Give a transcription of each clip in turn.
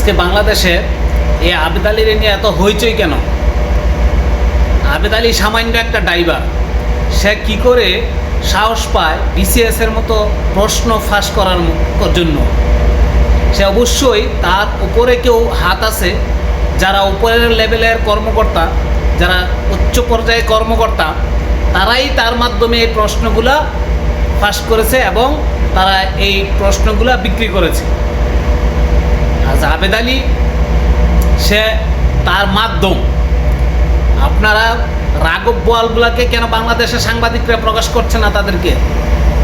আজকে বাংলাদেশে এই আবেদ আলীর নিয়ে এত হইচই কেন? আবেদ আলী সামান্য একটা ড্রাইভার, সে কি করে সাহস পায় বিসিএসের মতো প্রশ্ন ফাঁস করার জন্য? সে অবশ্যই তার উপরে কেউ হাত আছে, যারা উপরের লেভেলের কর্মকর্তা, যারা উচ্চ পর্যায়ে কর্মকর্তা, তারাই তার মাধ্যমে এই প্রশ্নগুলা ফাঁস করেছে এবং তারা এই প্রশ্নগুলা বিক্রি করেছে। আজ আবেদ আলী সে তার মাধ্যম, আপনারা রাঘব বোয়ালগুলাকে কেন বাংলাদেশের সাংবাদিকরা প্রকাশ করছে না? তাদেরকে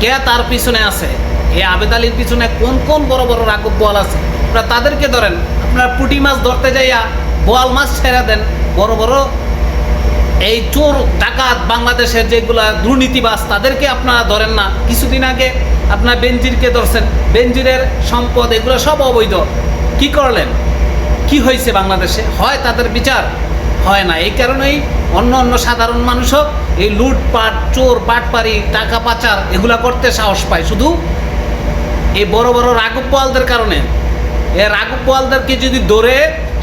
কে তার পিছনে আছে? এই আবেদ আলীর পিছনে কোন কোন বড় বড় রাঘব বোয়াল আছে? আপনারা তাদেরকে ধরেন। আপনারা পুঁটি মাছ ধরতে যাইয়া বোয়াল মাছ ছেড়ে দেন। বড় বড় এই চোর ডাকাত বাংলাদেশের যেগুলা দুর্নীতিবাজ, তাদেরকে আপনারা ধরেন না। কিছুদিন আগে আপনার বেনজিরকে ধরছেন, বেনজিরের সম্পদ এগুলো সব অবৈধ। কি করলেন? কি হয়েছে বাংলাদেশে? হয় তাদের বিচার হয় না। এই কারণেই অন্য অন্য সাধারণ মানুষও এই লুটপাট, চোর, বাটপারি, টাকা পাচার এগুলা করতে সাহস পায় শুধু এই বড় বড় রাঘব বোয়ালদের কারণে। এই রাঘব বোয়ালদেরকে যদি ধরে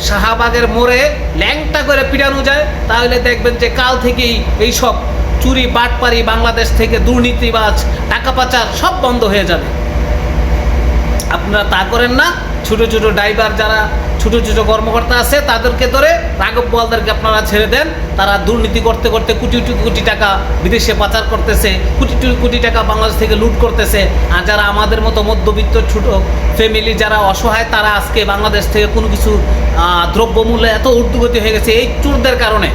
শাহবাগের মোড়ে ল্যাংটা করে পিটানো যায়, তাহলে দেখবেন যে কাল থেকেই এইসব চুরি, বাটপারি, বাংলাদেশ থেকে দুর্নীতিবাজ, টাকা পাচার সব বন্ধ হয়ে যাবে। আপনারা তা করেন না। ছোটো ছোটো ড্রাইভার, যারা ছোটো ছোটো কর্মকর্তা আছে, তাদেরকে ধরে রাঘব বোয়ালদেরকে আপনারা ছেড়ে দেন। তারা দুর্নীতি করতে করতে কোটি কোটি টাকা বিদেশে পাচার করতেছে, কোটি কোটি টাকা বাংলাদেশ থেকে লুট করতেছে। আর যারা আমাদের মতো মধ্যবিত্ত ছোটো ফ্যামিলি, যারা অসহায়, তারা আজকে বাংলাদেশ থেকে কোনো কিছু দ্রব্যমূল্য এত ঊর্ধ্বগতি হয়ে গেছে এই চোরদের কারণে।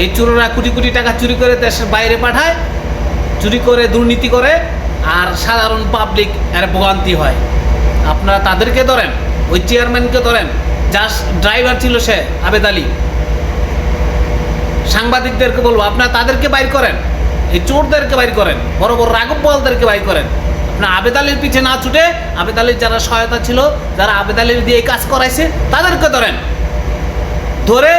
এই চোররা কোটি কোটি টাকা চুরি করে দেশের বাইরে পাঠায়, চুরি করে দুর্নীতি করে, আর সাধারণ পাবলিক এর ভোগান্তি হয়। আপনারা তাদেরকে ধরেন, ওই চেয়ারম্যানকে ধরেন, যার ড্রাইভার ছিল সে আবেদ আলী। সাংবাদিকদেরকে বলবো, আপনারা তাদেরকে বাইর করেন, এই চোরদেরকে বাইর করেন, বড় বড় রাঘব বোয়ালদেরকে বাইর করেন। আপনার আবেদ আলীর পিছে না ছুটে, আবেদ আলীর যারা সহায়তা ছিল, যারা আবেদ আলীর দিয়ে কাজ করাইছে, তাদেরকে ধরেন, ধরে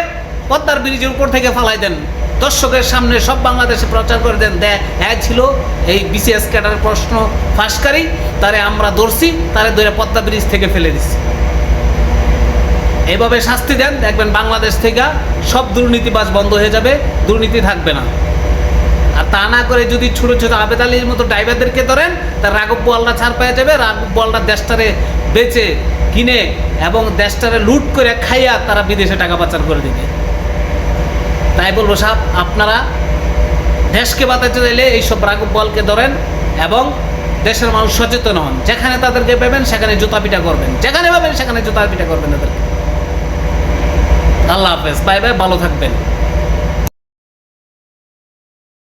পদ্মার ব্রিজের উপর থেকে ফালাই দেন, দর্শকের সামনে সব বাংলাদেশে প্রচার করে দেন, ছিল এই বিসিএস ক্যাডার প্রশ্ন ফাঁসকারী, তারে আমরা ধরছি, তারে ধরে পদ্মা ব্রিজ থেকে ফেলে দিচ্ছি। এইভাবে শাস্তি দেন, দেখবেন বাংলাদেশ থেকে সব দুর্নীতিবাজ বন্ধ হয়ে যাবে, দুর্নীতি থাকবে না। আর তা না করে যদি ছোটো ছোটো আবেদ আলীর মতো ড্রাইভারদেরকে ধরেন, তার রাঘব বোয়ালরা ছাড় পেয়ে যাবে। রাঘব বোয়ালরা দেশটারে বেচে কিনে এবং দেশটারে লুট করে খাইয়া তারা বিদেশে টাকা পাচার করে দেবে। তাই বলবো সাহেব, আপনারা দেশকে বাঁচাতে চাইলে এইসব রাঘব বোয়ালকে ধরেন এবং দেশের মানুষ সচেতন হন। যেখানে তাদেরকে পাবেন সেখানে জুতা পিটা করবেন, যেখানে পাবেন সেখানে জুতা পিটা করবেন তাদেরকে। আল্লাহ হাফেজ, বাই বাই, ভালো থাকবেন।